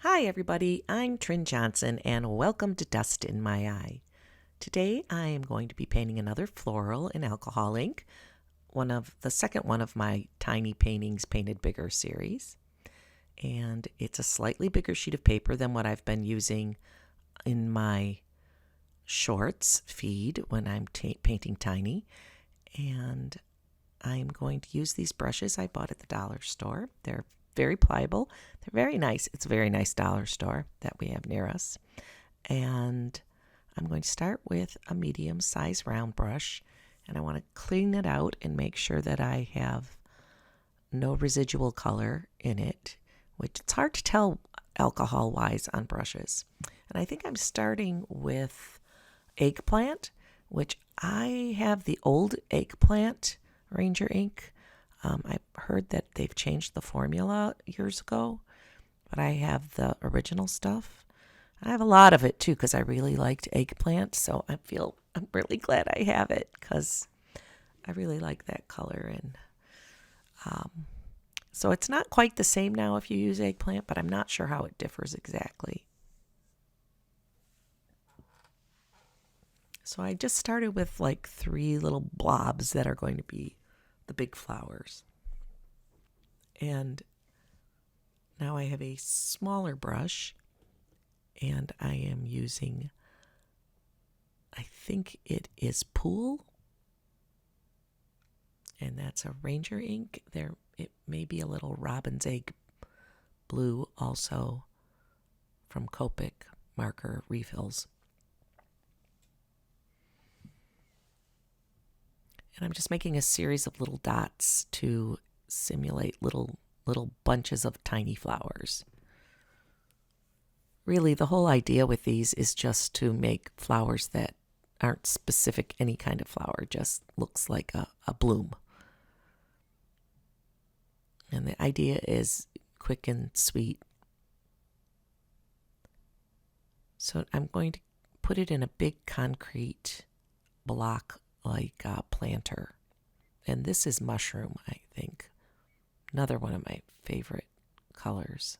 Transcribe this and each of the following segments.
Hi everybody, I'm Trin Johnson and welcome to Dust in My Eye. Today I am going to be painting another floral in alcohol ink, the second one of my Tiny Paintings Painted Bigger series. And it's a slightly bigger sheet of paper than what I've been using in my shorts feed when I'm painting tiny. And I'm going to use these brushes I bought at the dollar store. They're very pliable. They're very nice. It's a very nice dollar store that we have near us. And I'm going to start with a medium-sized round brush, and I want to clean it out and make sure that I have no residual color in it, which it's hard to tell alcohol-wise on brushes. And I think I'm starting with eggplant, which I have the old eggplant Ranger ink. I've heard that they've changed the formula years ago, but I have the original stuff. I have a lot of it too because I really liked eggplant, so I'm really glad I have it because I really like that color. And so it's not quite the same now if you use eggplant, but I'm not sure how it differs exactly. So I just started with like 3 little blobs that are going to be the big flowers. And now I have a smaller brush, and I am using, I think it is Pool, and that's a Ranger ink. It may be a little Robin's Egg blue also from Copic marker refills. And I'm just making a series of little dots to simulate little bunches of tiny flowers. Really, the whole idea with these is just to make flowers that aren't specific any kind of flower, just looks like a bloom. And the idea is quick and sweet. So I'm going to put it in a big concrete block like a planter. And this is mushroom, I think. Another one of my favorite colors.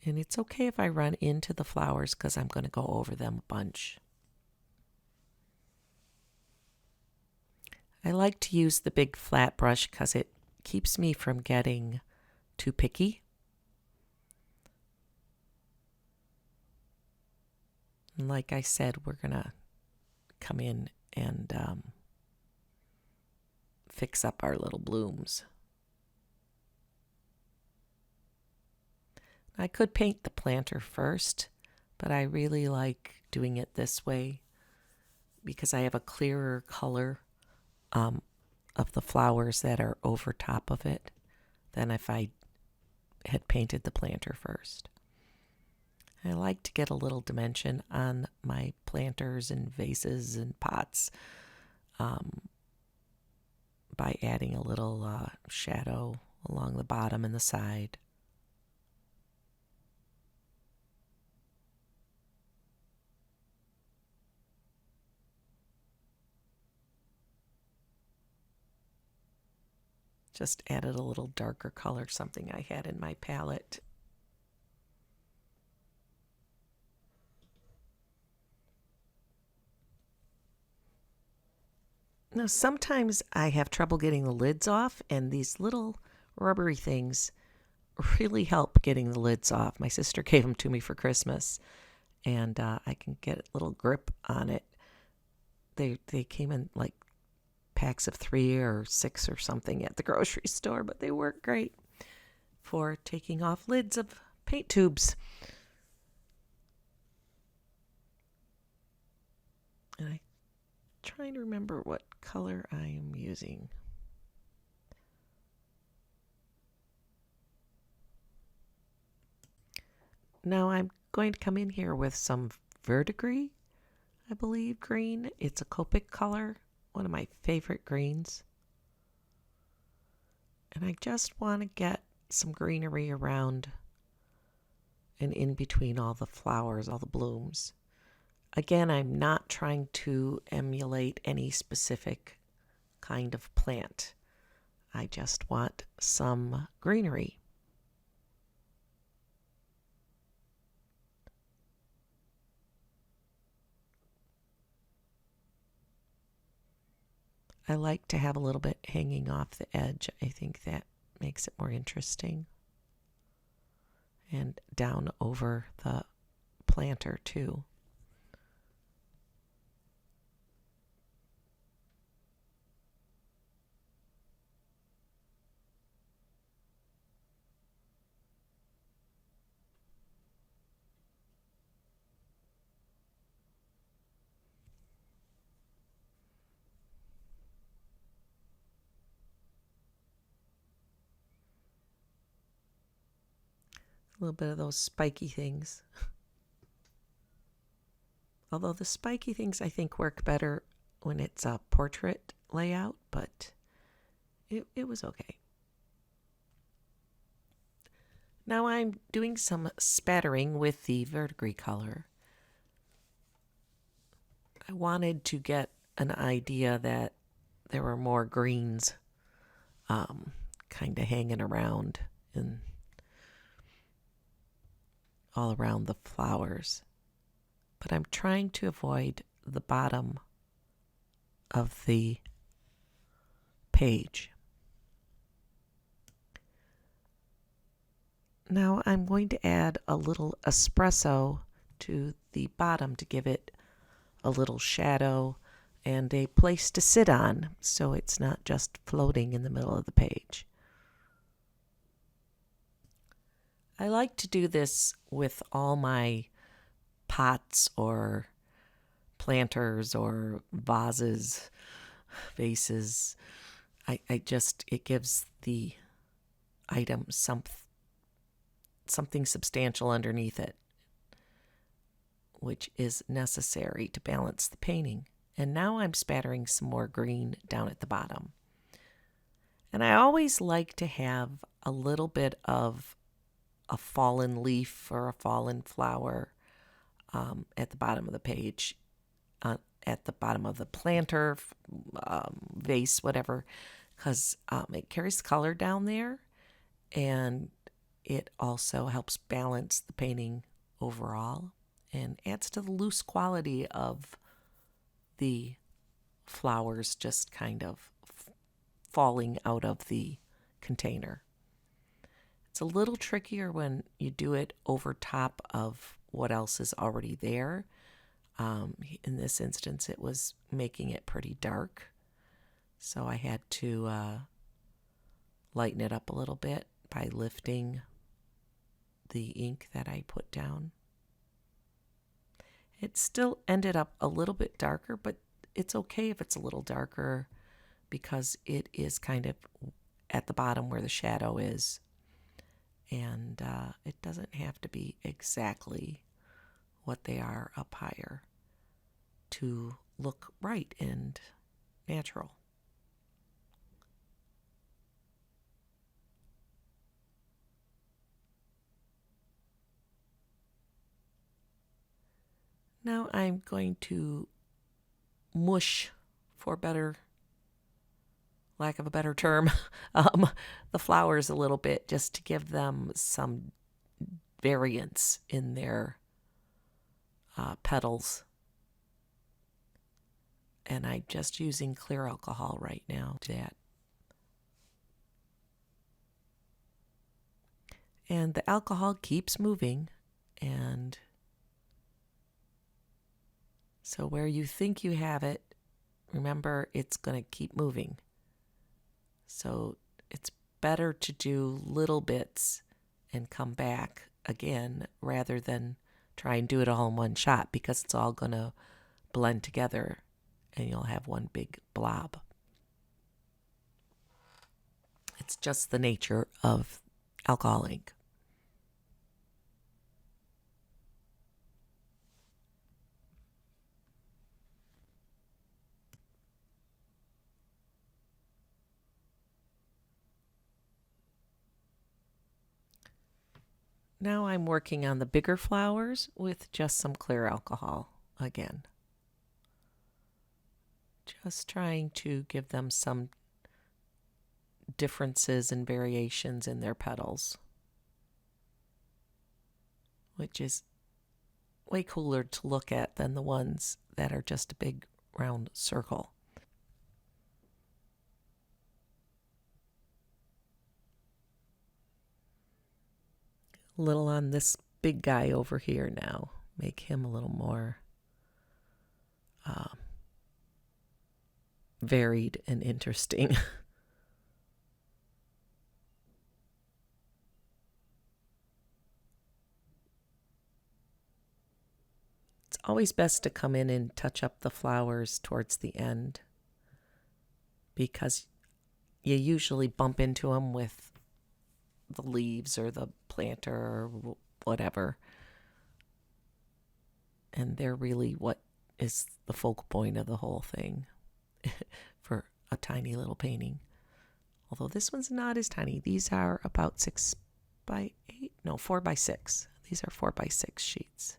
And it's okay if I run into the flowers because I'm going to go over them a bunch. I like to use the big flat brush because it keeps me from getting too picky. And like I said, we're going to come in and fix up our little blooms. I could paint the planter first, but I really like doing it this way because I have a clearer color of the flowers that are over top of it than if I had painted the planter first. I like to get a little dimension on my planters and vases and pots by adding a little shadow along the bottom and the side. Just added a little darker color, something I had in my palette. Now, sometimes I have trouble getting the lids off, and these little rubbery things really help getting the lids off. My sister gave them to me for Christmas, and I can get a little grip on it. They came in like packs of 3 or 6 or something at the grocery store, but they work great for taking off lids of paint tubes. And I'm trying to remember what color I am using. Now I'm going to come in here with some verdigris, I believe, green. It's a Copic color, one of my favorite greens. And I just want to get some greenery around and in between all the flowers, all the blooms. Again, I'm not trying to emulate any specific kind of plant. I just want some greenery. I like to have a little bit hanging off the edge. I think that makes it more interesting. And down over the planter too. A little bit of those spiky things. Although the spiky things I think work better when it's a portrait layout, but it was okay. Now I'm doing some spattering with the verdigris color. I wanted to get an idea that there were more greens kind of hanging around and all around the flowers. But I'm trying to avoid the bottom of the page. Now I'm going to add a little espresso to the bottom to give it a little shadow and a place to sit on so it's not just floating in the middle of the page. I like to do this with all my pots or planters or vases, vases. It gives the item something substantial underneath it, which is necessary to balance the painting. And now I'm spattering some more green down at the bottom. And I always like to have a little bit of a fallen leaf or a fallen flower at the bottom of the page, at the bottom of the planter, vase, whatever, because it carries color down there, and it also helps balance the painting overall and adds to the loose quality of the flowers just kind of falling out of the container. It's a little trickier when you do it over top of what else is already there. In this instance, it was making it pretty dark, so I had to lighten it up a little bit by lifting the ink that I put down. It still ended up a little bit darker, but it's okay if it's a little darker because it is kind of at the bottom where the shadow is. And it doesn't have to be exactly what they are up higher to look right and natural. Now I'm going to mush, for lack of a better term, the flowers a little bit just to give them some variance in their petals. And I'm just using clear alcohol right now to that. And the alcohol keeps moving, and so where you think you have it, remember it's going to keep moving. So it's better to do little bits and come back again rather than try and do it all in one shot, because it's all going to blend together and you'll have one big blob. It's just the nature of alcohol ink. Now I'm working on the bigger flowers with just some clear alcohol again. Just trying to give them some differences and variations in their petals, which is way cooler to look at than the ones that are just a big round circle. A little on this big guy over here now. Make him a little more varied and interesting. It's always best to come in and touch up the flowers towards the end, because you usually bump into them with the leaves or the planter or whatever. And they're really what is the focal point of the whole thing for a tiny little painting. Although this one's not as tiny. These are about 6x8. No, 4x6. These are 4x6 sheets.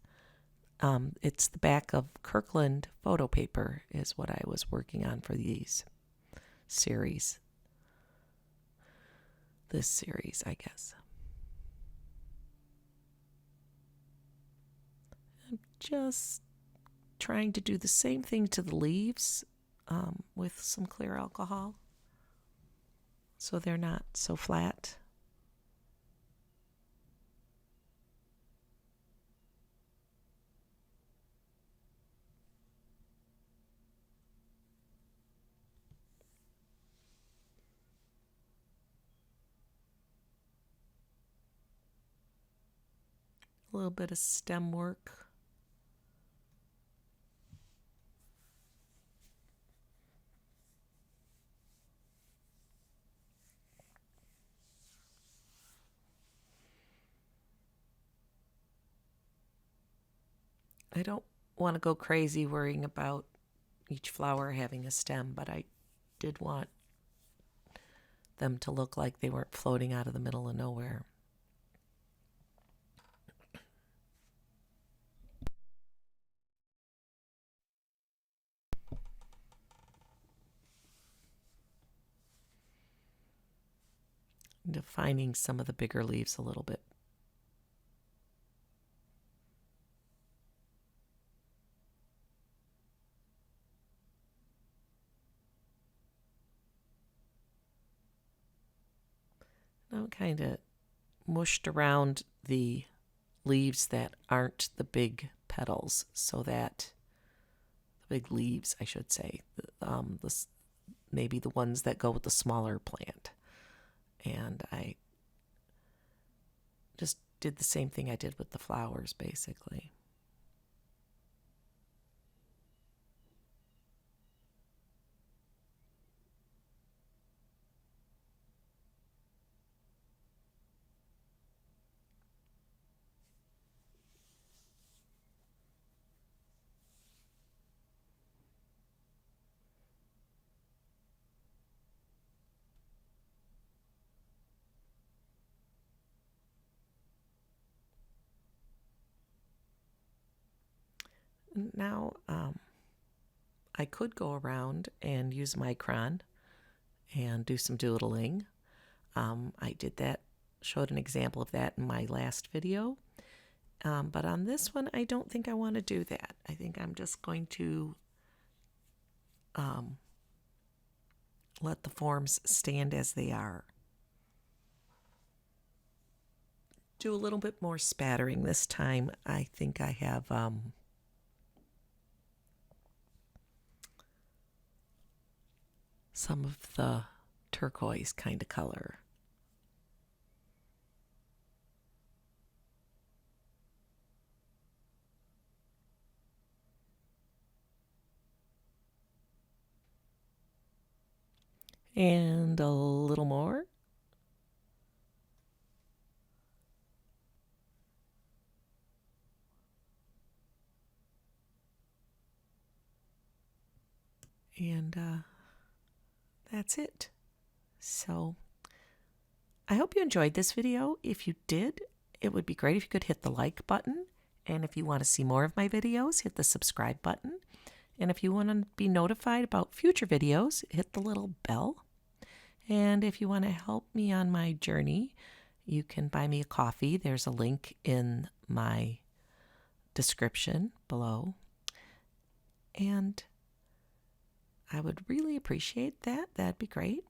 It's the back of Kirkland photo paper is what I was working on for these series. This series, I guess. I'm just trying to do the same thing to the leaves with some clear alcohol so they're not so flat. A little bit of stem work. I don't want to go crazy worrying about each flower having a stem, but I did want them to look like they weren't floating out of the middle of nowhere. Defining some of the bigger leaves a little bit. Now kind of mushed around the leaves that aren't the big petals, so that the big leaves, I should say, maybe the ones that go with the smaller plant. And I just did the same thing I did with the flowers, basically. Now, I could go around and use Micron and do some doodling. I did that, showed an example of that in my last video. But on this one, I don't think I want to do that. I think I'm just going to let the forms stand as they are. Do a little bit more spattering this time. I think I have some of the turquoise kind of color. And a little more. And that's it. So I hope you enjoyed this video. If you did, it would be great if you could hit the like button. And if you want to see more of my videos, hit the subscribe button. And if you want to be notified about future videos, hit the little bell. And if you want to help me on my journey, you can buy me a coffee. There's a link in my description below. And I would really appreciate that. That'd be great.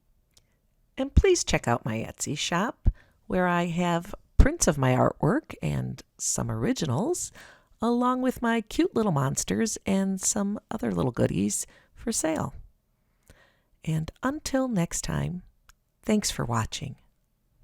And please check out my Etsy shop, where I have prints of my artwork and some originals, along with my cute little monsters and some other little goodies for sale. And until next time, thanks for watching.